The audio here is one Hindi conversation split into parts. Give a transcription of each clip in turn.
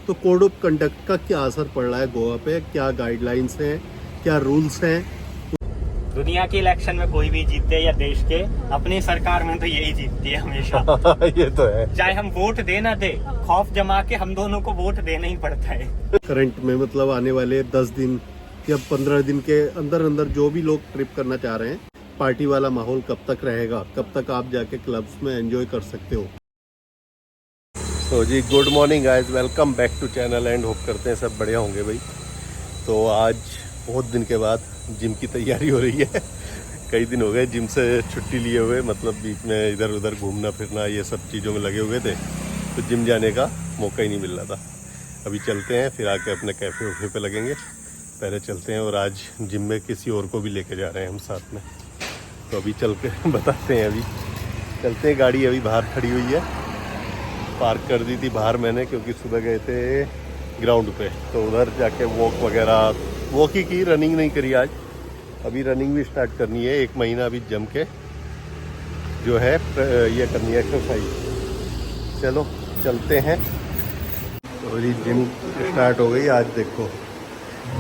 तो कोड ऑफ कंडक्ट का क्या असर पड़ रहा है गोवा पे, क्या गाइडलाइंस हैं, क्या रूल्स हैं। दुनिया के इलेक्शन में कोई भी जीते या देश के, अपनी सरकार में तो यही जीतती है हमेशा। ये तो है। चाहे हम वोट दे ना दे, खौफ जमा के हम दोनों को वोट देना ही पड़ता है। करंट में मतलब आने वाले 10 दिन या 15 दिन के अंदर अंदर जो भी लोग ट्रिप करना चाह रहे हैं, पार्टी वाला माहौल कब तक रहेगा, कब तक आप जाके क्लब्स में एंजॉय कर सकते हो। तो जी good morning guys, welcome back to channel and hope करते हैं सब बढ़िया होंगे भाई। तो आज बहुत दिन के बाद जिम की तैयारी हो रही है। कई दिन हो गए जिम से छुट्टी लिए हुए, मतलब बीच में इधर उधर घूमना फिरना ये सब चीज़ों में लगे हुए थे, तो जिम जाने का मौका ही नहीं मिल रहा था। अभी चलते हैं, फिर आके अपने कैफ़े वैफे पे लगेंगे। पहले चलते हैं और आज जिम में किसी और को भी लेके जा रहे हैं हम साथ में, तो अभी चल के बताते हैं। अभी चलते हैं, गाड़ी अभी बाहर खड़ी हुई है, पार्क कर दी थी बाहर मैंने, क्योंकि सुबह गए थे ग्राउंड पे, तो उधर जाके वॉक वगैरह, वॉक ही की, रनिंग नहीं करी आज। अभी रनिंग भी स्टार्ट करनी है, 1 महीना अभी जम के जो है ये करनी है एक्सरसाइज। चलो चलते हैं। तो जी जिम स्टार्ट हो गई आज। देखो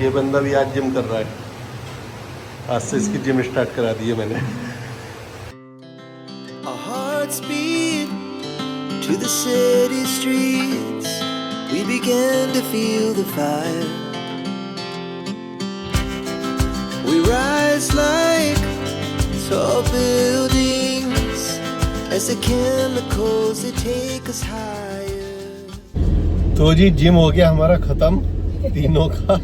ये बंदा भी आज जिम कर रहा है, आज से इसकी जिम स्टार्ट करा दी है मैंने। To the city streets, we began to feel the fire. We rise like tall buildings as the chemicals they take us higher. तो जी जिम हो गया हमारा खत्म तीनों का।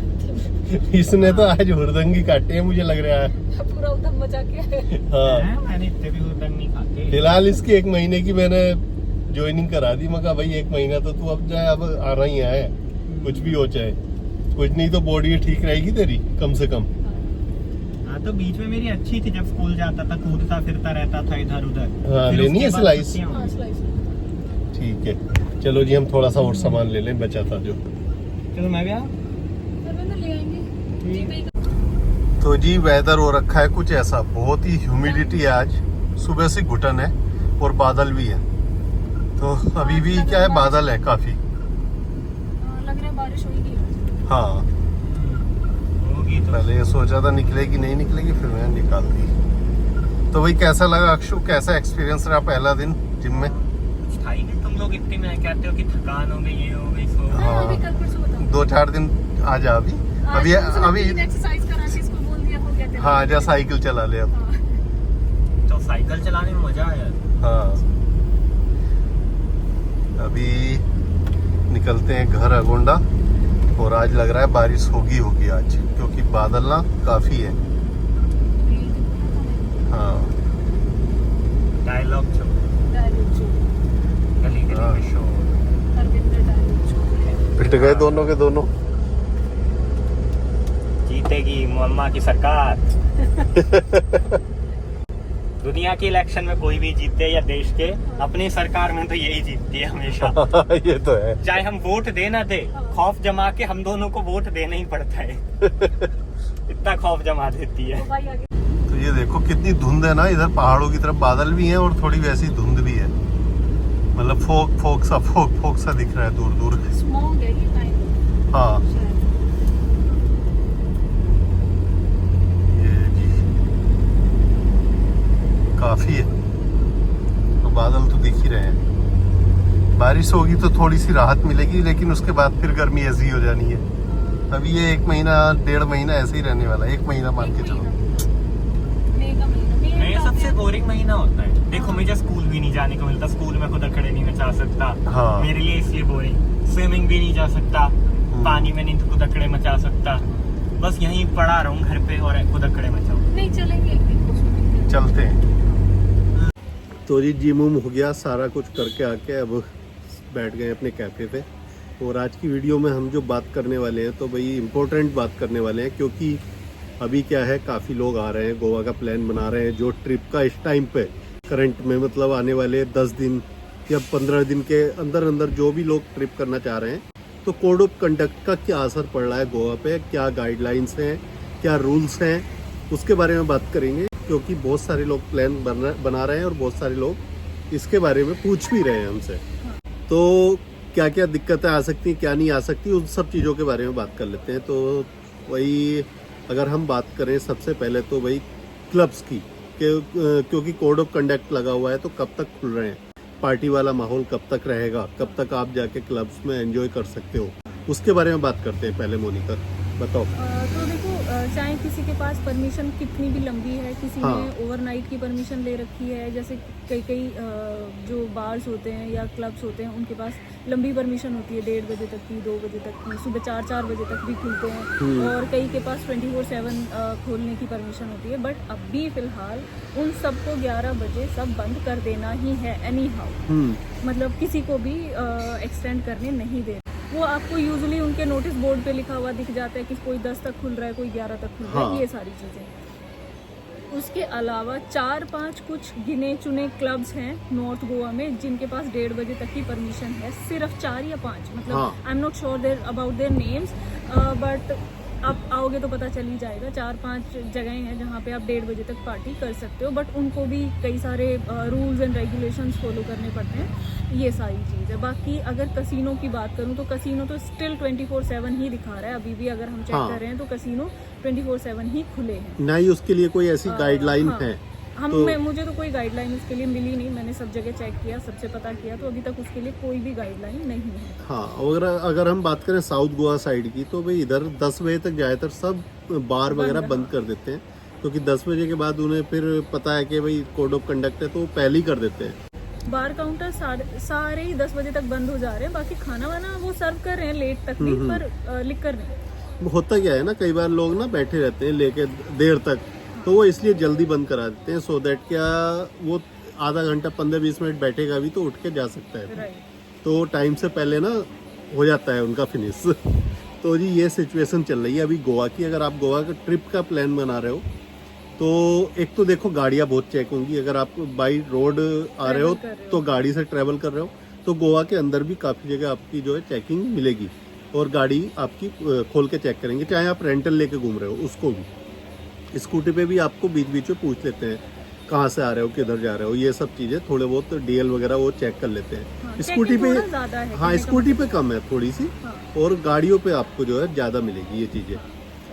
इसने तो आज हुरदंगी काटे हैं मुझे लग रहा है, पूरा उधम मचा के। हाँ मैंने इतने भी उधर नहीं खाते। फिलहाल इसकी 1 महीने की मैंने ज्वाइनिंग करा दी। मैं कहा भाई 1 महीना तो तू अब जाए, अब आना ही है, कुछ भी हो चाहे कुछ, नहीं तो बॉडी ठीक रहेगी तेरी कम से कम। हाँ तो बीच में मेरी अच्छी थी, जब स्कूल जाता था कूदता फिरता रहता था इधर उधर। हाँ लेनी है स्लाइस, हाँ, स्लाइस। ठीक है। चलो जी हम थोड़ा सा और सामान ले लें बचा था जो। चलो मैं भी आ। ले आएंगे। तो जी वेदर हो रखा है कुछ ऐसा, बहुत ही ह्यूमिडिटी है आज, सुबह से घुटन है और बादल भी है। तो अभी भी क्या है, बादल है काफी। लग रहा है बारिश होगी। हाँ होगी तो। पहले ये सोचा था निकलेगी नहीं निकलेगी, फिर मैंने निकाल दी। तो भाई कैसा लगा अक्षु, कैसा एक्सपीरियंस रहा पहला दिन जिम में? था ही नहीं, तुम लोग इतने में कहते हो कि थकान हो गई, ये हो गई, सो गई। हाँ। अभी कल परसों बताओ। 2-4 दिन आ जा अभी अभी एक्सरसाइज करा के इसको बोल दिया, हो गया तेरा। हाँ जा साइकिल चला ले अब। तो साइकिल चलाने में मजा आया। हाँ अभी निकलते हैं घर अगोंडा, और आज लग रहा है बारिश होगी आज, क्योंकि बादल ना काफी है। हाँ डायलॉग छो, गली गली हाँ। में शोर। पिट गए दोनों के दोनों। जीतेगी मम्मा की सरकार। दुनिया के इलेक्शन में कोई भी जीते या देश के, अपनी सरकार में तो यही जीतती है हमेशा। ये तो है। चाहे हम वोट दे ना दे, खौफ जमा के हम दोनों को वोट देना ही पड़ता है। इतना खौफ जमा देती है। तो ये देखो कितनी धुंध है ना, इधर पहाड़ों की तरफ बादल भी हैं और थोड़ी वैसी धुंध भी है, मतलब फोक सा दिख रहा है दूर दूर। स्मॉग है ये टाइम। हाँ ये जी काफी है, तो बादल तो दिख ही रहे हैं। बारिश होगी तो थोड़ी सी राहत मिलेगी, लेकिन उसके बाद फिर गर्मी ऐसी हो जानी है। अभी ये 1 महीना 1.5 महीना ऐसे ही रहने वाला है, 1 महीना मान के चलो। मेरे सबसे बोरिंग महीना होता है। देखो मुझे स्कूल भी नहीं जाने को मिलता, स्कूल में खुद खड़े नहीं मचा सकता। हाँ। मेरे लिए इसलिए बोरिंग। स्विमिंग भी नहीं जा सकता, पानी में नहीं खुद खड़े मचा सकता, बस यहीं पड़ा रहूं घर पे और खुद खड़े मचाऊं। नहीं चलेंगे एक दिन, चलते हैं। तो जी जिम हो गया, सारा कुछ करके आके अब बैठ गए अपने कैफ़े पे। और आज की वीडियो में हम जो बात करने वाले हैं, तो भाई इम्पोर्टेंट बात करने वाले हैं, क्योंकि अभी क्या है, काफ़ी लोग आ रहे हैं, गोवा का प्लान बना रहे हैं, जो ट्रिप का इस टाइम पे करंट में मतलब आने वाले 10 दिन या 15 दिन के अंदर अंदर जो भी लोग ट्रिप करना चाह रहे हैं, तो कोड ऑफ कंडक्ट का क्या असर पड़ रहा है गोवा पे, क्या गाइडलाइंस हैं, क्या रूल्स हैं, उसके बारे में बात करेंगे। क्योंकि बहुत सारे लोग प्लान बना रहे हैं और बहुत सारे लोग इसके बारे में पूछ भी रहे हैं हमसे। तो क्या क्या दिक्कतें आ सकती हैं, क्या नहीं आ सकती, उन सब चीज़ों के बारे में बात कर लेते हैं। तो वही अगर हम बात करें सबसे पहले तो वही क्लब्स की, क्योंकि कोड ऑफ कंडक्ट लगा हुआ है, तो कब तक खुल रहे हैं, पार्टी वाला माहौल कब तक रहेगा, कब तक आप जाके क्लब्स में एंजॉय कर सकते हो, उसके बारे में बात करते हैं। पहले मोनिका बताओ। तो देखो, चाहे किसी के पास परमिशन कितनी भी लंबी है, किसी हाँ। ने ओवरनाइट की परमिशन ले रखी है, जैसे कई जो बार्स होते हैं या क्लब्स होते हैं उनके पास लंबी परमिशन होती है, 1:30 बजे तक की, 2 बजे तक की, सुबह 4 बजे तक भी खुलते हैं, और कई के पास 24/7 खोलने की परमिशन होती है। बट अभी फ़िलहाल उन सबको 11 बजे सब बंद कर देना ही है, एनी हाउ। मतलब किसी को भी एक्सटेंड करने नहीं दे। वो आपको यूजुअली उनके नोटिस बोर्ड पे लिखा हुआ दिख जाता है कि कोई 10 तक खुल रहा है, कोई 11 तक खुल रहा है, ये सारी चीज़ें। उसके अलावा 4-5 कुछ गिने चुने क्लब्स हैं नॉर्थ गोवा में जिनके पास 1:30 बजे तक की परमिशन है, सिर्फ 4 या 5, मतलब I am not sure there about their names, but आप आओगे तो पता चल ही जाएगा। 4-5 जगहें हैं जहाँ पे आप 1:30 बजे तक पार्टी कर सकते हो, बट उनको भी कई सारे रूल्स एंड रेगुलेशंस फॉलो करने पड़ते हैं, ये सारी चीज़ है। बाकी अगर कसिनो की बात करूँ तो कसिनो तो स्टिल 24/7 ही दिखा रहा है, अभी भी अगर हम चेक कर रहे हैं तो कसिनो 24/7 ही खुले हैं। नहीं उसके लिए कोई ऐसी गाइडलाइन है? मुझे तो कोई गाइडलाइन उसके लिए मिली नहीं, मैंने सब जगह चेक किया, सबसे पता किया, तो अभी तक उसके लिए कोई भी गाइडलाइन नहीं है। हाँ, अगर हम बात करें साउथ गोवा साइड की, तो भाई इधर 10 बजे तक ज़्यादातर सब बार वगैरह बंद कर देते हैं, क्योंकि 10 बजे के बाद उन्हें फिर पता है कि भाई कोड ऑफ कंडक्ट है, तो वो पहले ही कर देते हैं। बार काउंटर सारे ही 10 बजे तक बंद हो जा रहे हैं, बाकी खाना वाना वो सर्व कर रहे हैं लेट तक भी, पर लिख कर नहीं। होता क्या है ना, कई बार लोग ना बैठे रहते हैं लेके देर तक, तो वो इसलिए जल्दी बंद करा देते हैं, सो दैट क्या वो आधा घंटा 15-20 मिनट बैठेगा भी तो उठ के जा सकता है, राइट। तो टाइम से पहले ना हो जाता है उनका फिनिश। तो जी ये सिचुएशन चल रही है अभी गोवा की। अगर आप गोवा का ट्रिप का प्लान बना रहे हो तो एक तो देखो गाड़ियाँ बहुत चेक होंगी। अगर आप बाई रोड आ रहे हो तो गाड़ी से ट्रैवल कर रहे हो तो गोवा के अंदर भी काफ़ी जगह आपकी जो है चेकिंग मिलेगी, और गाड़ी आपकी खोल के चेक करेंगे, चाहे आप रेंटल लेके घूम रहे हो उसको भी। स्कूटी पे भी आपको बीच बीच में पूछ लेते हैं कहाँ से आ रहे हो, किधर जा रहे हो, ये सब चीज़ें थोड़े बहुत डीएल वगैरह वो चेक कर लेते हैं। हाँ, स्कूटी पे ज़्यादा है, हाँ स्कूटी पे कम है थोड़ी सी, हाँ। और गाड़ियों पे आपको जो है ज़्यादा मिलेगी ये चीज़ें।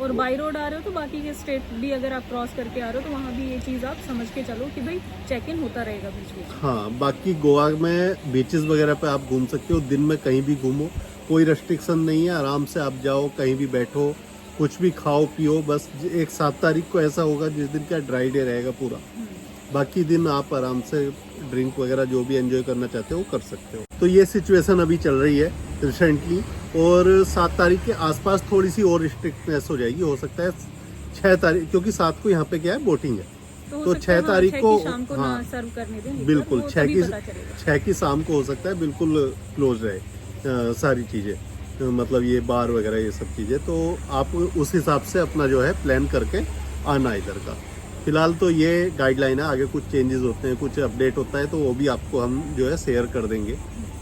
और बाई रोड आ रहे हो तो बाकी के स्टेट भी अगर आप क्रॉस करके आ रहे हो तो वहाँ भी ये चीज़ आप समझ के चलो कि भाई चेक इन होता रहेगा बीच बीच। हाँ, बाकी गोवा में बीचेस वगैरह पे आप घूम सकते हो, दिन में कहीं भी घूमो, कोई रेस्ट्रिक्शन नहीं है, आराम से आप जाओ, कहीं भी बैठो, कुछ भी खाओ पियो। बस एक 7 तारीख को ऐसा होगा जिस दिन का ड्राई डे रहेगा पूरा, बाकी दिन आप आराम से ड्रिंक वगैरह जो भी एंजॉय करना चाहते हो वो कर सकते हो। तो ये सिचुएशन अभी चल रही है रिसेंटली, और 7 तारीख के आसपास थोड़ी सी और रिस्ट्रिक्टनेस हो जाएगी, हो सकता है 6 तारीख, क्योंकि 7 को यहाँ पे क्या है बोटिंग है, तो 6 तारीख को शाम को हाँ ना सर्व करने दें, बिल्कुल 6 की शाम को हो सकता है बिल्कुल क्लोज रहे सारी चीज़ें, मतलब ये बार वगैरह ये सब चीज़ें। तो आप उस हिसाब से अपना जो है प्लान करके आना इधर का। फिलहाल तो ये गाइडलाइन है, आगे कुछ चेंजेस होते हैं, कुछ अपडेट होता है तो वो भी आपको हम जो है शेयर कर देंगे,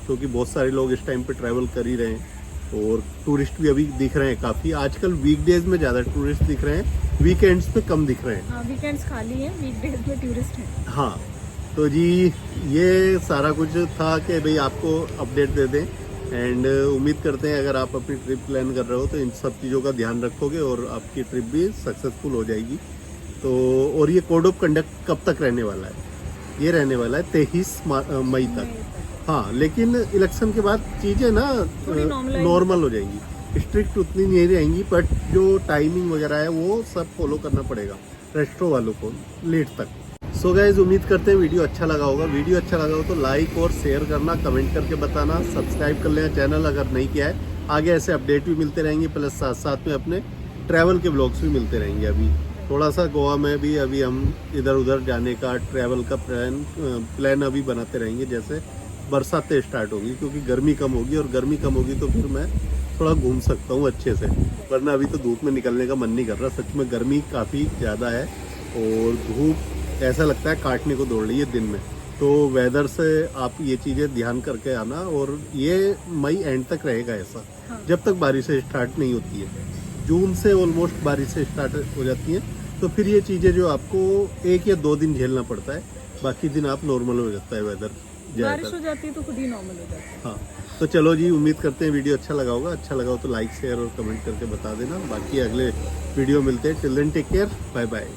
क्योंकि बहुत सारे लोग इस टाइम पे ट्रैवल कर ही रहे हैं, और टूरिस्ट भी अभी दिख रहे हैं काफ़ी। आजकल वीकडेज में ज़्यादा टूरिस्ट दिख रहे हैं, वीकेंड्स पे कम दिख रहे हैं। वीकेंड्स खाली हैं, वीकडेज में टूरिस्ट हैं। हाँ, तो जी ये सारा कुछ था कि भाई आपको अपडेट दे दें, एंड उम्मीद करते हैं अगर आप अपनी ट्रिप प्लान कर रहे हो तो इन सब चीज़ों का ध्यान रखोगे और आपकी ट्रिप भी सक्सेसफुल हो जाएगी। तो और ये कोड ऑफ कंडक्ट कब तक रहने वाला है? ये रहने वाला है 23 मई तक। हाँ, लेकिन इलेक्शन के बाद चीज़ें ना नॉर्मल हो जाएंगी, स्ट्रिक्ट उतनी नहीं रहेंगी, बट जो टाइमिंग वगैरह है वो सब फॉलो करना पड़ेगा रेस्टोरेंट वालों को लेट तक। सो गाइस, उम्मीद करते हैं वीडियो अच्छा लगा होगा। वीडियो अच्छा लगा हो तो लाइक और शेयर करना, कमेंट करके बताना, सब्सक्राइब कर लेना चैनल अगर नहीं किया है। आगे ऐसे अपडेट भी मिलते रहेंगे, प्लस साथ साथ में अपने ट्रैवल के ब्लॉग्स भी मिलते रहेंगे। अभी थोड़ा सा गोवा में भी अभी हम इधर उधर जाने का ट्रैवल का प्लान अभी बनाते रहेंगे, जैसे बरसातें स्टार्ट होगी, क्योंकि गर्मी कम होगी, और गर्मी कम होगी तो फिर मैं थोड़ा घूम सकता हूँ अच्छे से, वरना अभी तो धूप में निकलने का मन नहीं कर रहा। सच में गर्मी काफ़ी ज़्यादा है और धूप ऐसा लगता है काटने को दौड़ रही है दिन में। तो वेदर से आप ये चीज़ें ध्यान करके आना, और ये मई एंड तक रहेगा ऐसा, जब तक बारिशें स्टार्ट नहीं होती है। जून से ऑलमोस्ट बारिशें स्टार्ट हो जाती हैं, तो फिर ये चीज़ें जो आपको 1 या 2 दिन झेलना पड़ता है, बाकी दिन आप नॉर्मल हो जाता है वेदर। बारिश हो जाती है तो खुद ही नॉर्मल हो जाता है। हाँ, तो चलो जी, उम्मीद करते हैं वीडियो अच्छा लगा होगा। अच्छा लगा हो तो लाइक शेयर और कमेंट करके बता देना। बाकी अगले वीडियो मिलते हैं। Till then take care, bye bye.